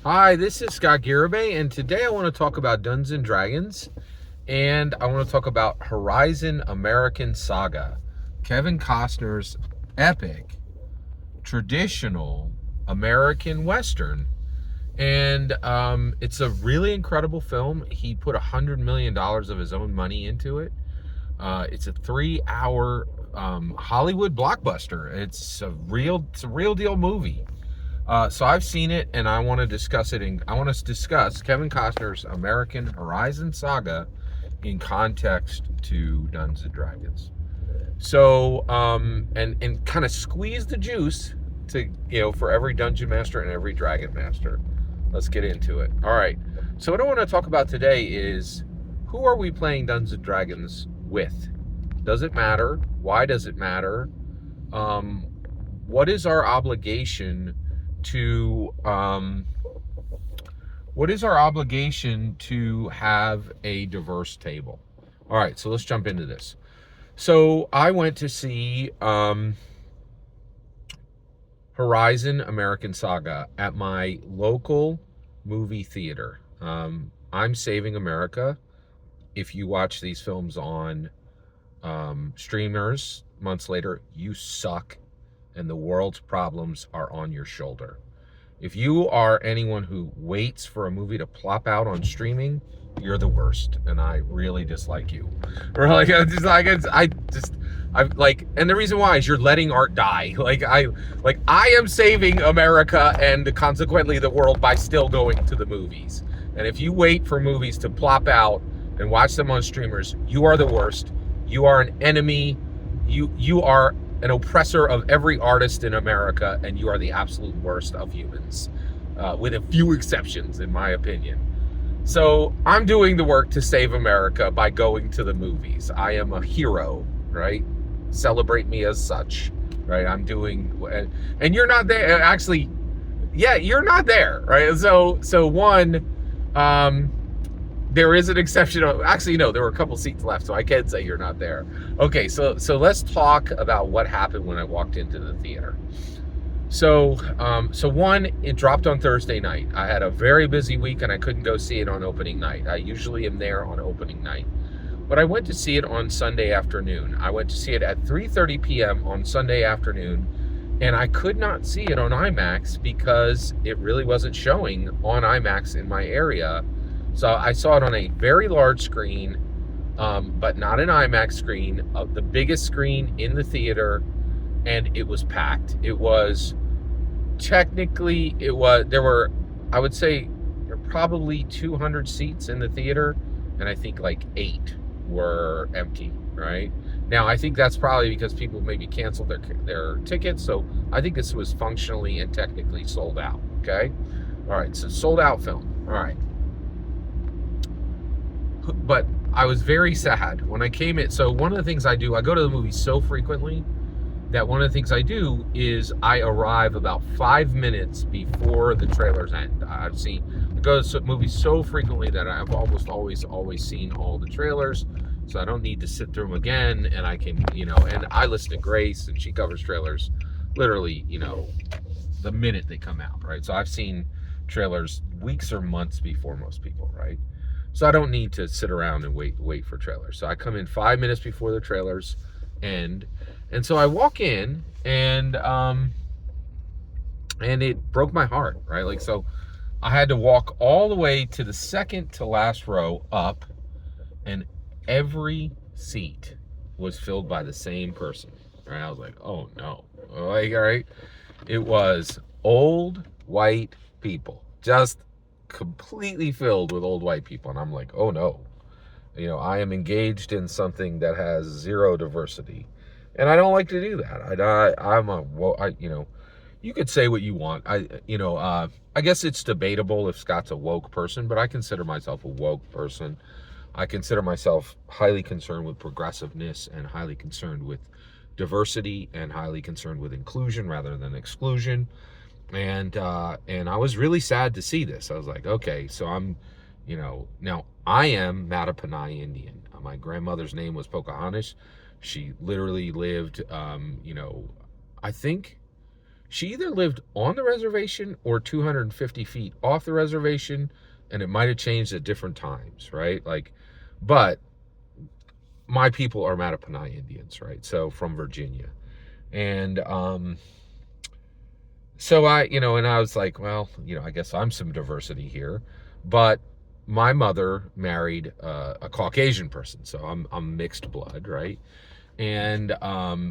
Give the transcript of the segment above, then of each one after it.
Hi, this is Scott Garibay, and today I want to talk about Dungeons and Dragons, and I want to talk about Horizon American Saga, Kevin Costner's epic, traditional American Western. And it's a really incredible film. He put $100 million of his own money into it. It's a 3 hour Hollywood blockbuster. It's a real deal movie. So I've seen it, and I want to discuss it. I want to discuss Kevin Costner's American Horizon Saga in context to Dungeons and Dragons. So and kind of squeeze the juice to for every dungeon master and every dragon master. Let's get into it. All right. So what I want to talk about today is, who are we playing Dungeons and Dragons with? Does it matter? Why does it matter? What is our obligation to have a diverse table? All right, so let's jump into this. So I went to see Horizon American Saga at my local movie theater. I'm Saving America. If you watch these films on streamers months later, you suck, and the world's problems are on your shoulder. If you are anyone who waits for a movie to plop out on streaming, you're the worst, and I really dislike you. Or like, and the reason why is you're letting art die. I am saving America and consequently the world by still going to the movies. And if you wait for movies to plop out and watch them on streamers, you are the worst. You are an enemy. You are an oppressor of every artist in America, and you are the absolute worst of humans, with a few exceptions, in my opinion. So I'm doing the work to save America by going to the movies. I am a hero, right? Celebrate me as such, right? And you're not there. Actually, yeah, you're not there, right? So one, there is an exception. Actually, no, there were a couple seats left, so I can say you're not there. Okay, so let's talk about what happened when I walked into the theater. So one, it dropped on Thursday night. I had a very busy week, and I couldn't go see it on opening night. I usually am there on opening night, but I went to see it on Sunday afternoon. I went to see it at 3:30 p.m. on Sunday afternoon, and I could not see it on IMAX because it really wasn't showing on IMAX in my area. So I saw it on a very large screen, but not an IMAX screen, of the biggest screen in the theater, and it was packed. There were, I would say, there were probably 200 seats in the theater, and I think like 8 were empty, right? Now, I think that's probably because people maybe canceled their tickets, so I think this was functionally and technically sold out, okay? All right, so sold out film, all right. But I was very sad when I came in. So one of the things I do, I go to the movies so frequently that one of the things I do is I arrive about 5 minutes before the trailers end. I go to movies so frequently that I've almost always seen all the trailers, so I don't need to sit through them again. And I can, and I listen to Grace, and she covers trailers literally, the minute they come out, right? So I've seen trailers weeks or months before most people, right? So I don't need to sit around and wait for trailers. So I come in 5 minutes before the trailers end, and so I walk in, and it broke my heart, right? Like, so I had to walk all the way to the second to last row up, and every seat was filled by the same person, right? I was like, oh no, like, all right. It was old white people, just completely filled with old white people, and I'm like, oh no, I am engaged in something that has zero diversity, and I don't like to do that. You could say what you want. I guess it's debatable if Scott's a woke person, but I consider myself a woke person. I consider myself highly concerned with progressiveness, and highly concerned with diversity, and highly concerned with inclusion rather than exclusion. And I was really sad to see this. I was like, okay, so I'm, now I am Mattaponi Indian. My grandmother's name was Pocahontas. She literally lived, I think She either lived on the reservation or 250 feet off the reservation, and it might have changed at different times, right? Like, but my people are Mattaponi Indians, right? So from Virginia. And so and I was like, well, I guess I'm some diversity here. But my mother married a Caucasian person, so I'm mixed blood, right? And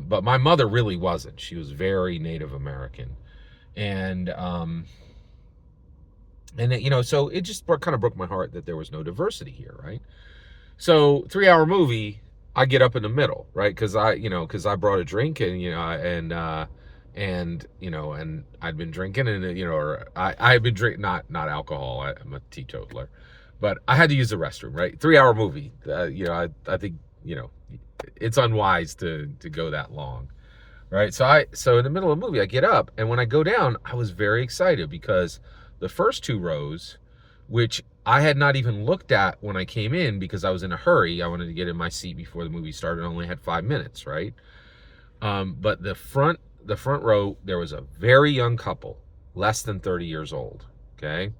but my mother really wasn't. She was very Native American. And so it just kind of broke my heart that there was no diversity here, right? So 3 hour movie, I get up in the middle, right? Because I brought a drink, and and I'd been drinking, and or I had been drinking, not alcohol. I'm a teetotaler, but I had to use the restroom, right? 3 hour movie, I think it's unwise to go that long, right? So in the middle of the movie, I get up, and when I go down, I was very excited because the first two rows, which I had not even looked at when I came in because I was in a hurry. I wanted to get in my seat before the movie started. I only had 5 minutes, right? But the front row, there was a very young couple, less than 30 years old. Okay,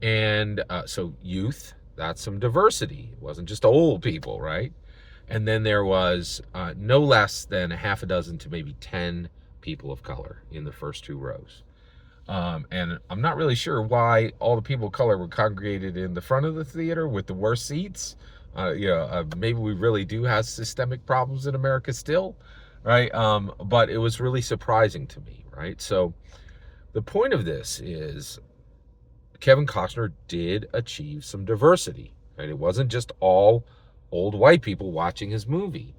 and so youth, that's some diversity. It wasn't just old people, right? And then there was no less than a half a dozen to maybe 10 people of color in the first two rows. And I'm not really sure why all the people of color were congregated in the front of the theater with the worst seats. Maybe we really do have systemic problems in America still, right? But it was really surprising to me, right? So the point of this is Kevin Costner did achieve some diversity, right? It wasn't just all old white people watching his movie.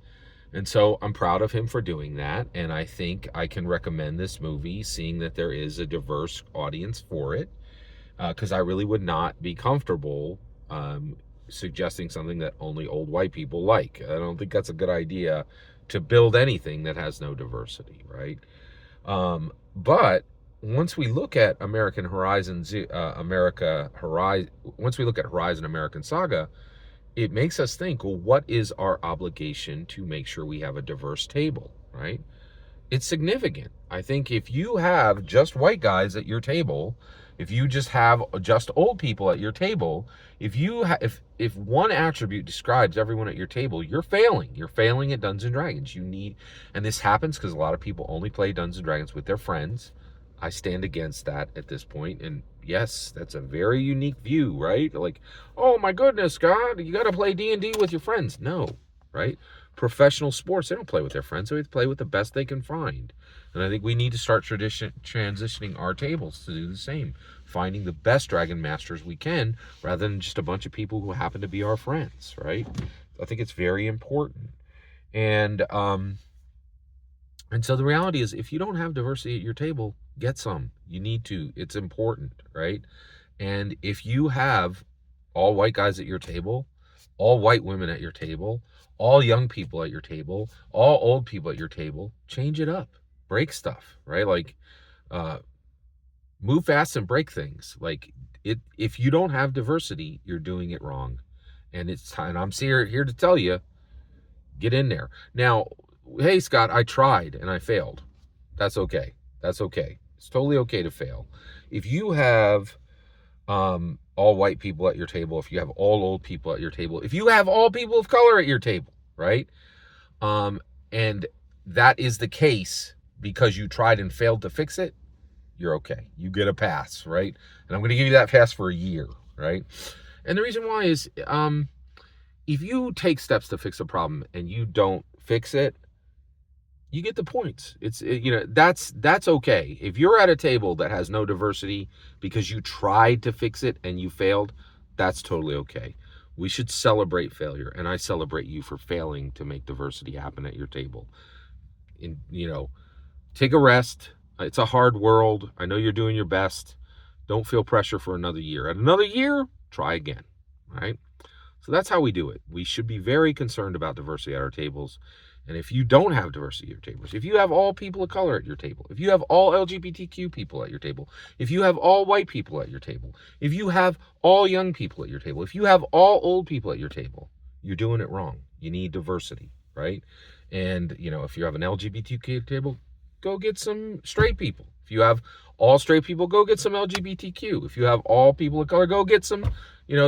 And so I'm proud of him for doing that. And I think I can recommend this movie, seeing that there is a diverse audience for it, because I really would not be comfortable suggesting something that only old white people like. I don't think that's a good idea to build anything that has no diversity, right? But once we look at once we look at Horizon American Saga, it makes us think, well, what is our obligation to make sure we have a diverse table, right? It's significant. I think if you have just white guys at your table, if you just have just old people at your table, if one attribute describes everyone at your table, you're failing. You're failing at Dungeons and Dragons. And this happens because a lot of people only play Dungeons and Dragons with their friends. I stand against that at this point. And yes, that's a very unique view, right? Like, oh my goodness, God, you got to play D&D with your friends. No, right? Professional sports, they don't play with their friends. They play with the best they can find. And I think we need to start transitioning our tables to do the same. Finding the best Dragon Masters we can, rather than just a bunch of people who happen to be our friends, right? I think it's very important. And so the reality is, if you don't have diversity at your table, get some. You need to. It's important, right? And if you have all white guys at your table, all white women at your table, all young people at your table, all old people at your table, change it up. Break stuff, right? Like, move fast and break things. Like, if you don't have diversity, you're doing it wrong. And it's time. I'm here to tell you, get in there. Now, hey, Scott, I tried and I failed. That's okay. That's okay. It's totally okay to fail. If you have all white people at your table, if you have all old people at your table, if you have all people of color at your table, right? And that is the case because you tried and failed to fix it, you're okay. You get a pass, right? And I'm going to give you that pass for a year, right? And the reason why is if you take steps to fix a problem and you don't fix it, you get the points. That's okay. If you're at a table that has no diversity because you tried to fix it and you failed, that's totally okay. We should celebrate failure, and I celebrate you for failing to make diversity happen at your table. Take a rest. It's a hard world. I know you're doing your best. Don't feel pressure for another year. At another year, try again, right? So that's how we do it. We should be very concerned about diversity at our tables. And if you don't have diversity at your tables, if you have all people of color at your table, if you have all LGBTQ people at your table, if you have all white people at your table, if you have all young people at your table, if you have all old people at your table, you're doing it wrong. You need diversity, right? And, if you have an LGBTQ table, go get some straight people. If you have all straight people, go get some LGBTQ. If you have all people of color, go get some,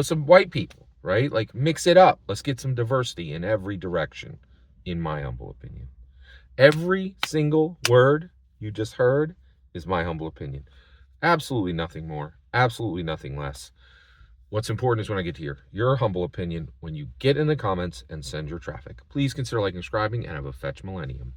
some white people, right? Like, mix it up. Let's get some diversity in every direction, in my humble opinion. Every single word you just heard is my humble opinion. Absolutely nothing more. Absolutely nothing less. What's important is when I get to your humble opinion when you get in the comments and send your traffic. Please consider liking, subscribing, and have a fetch millennium.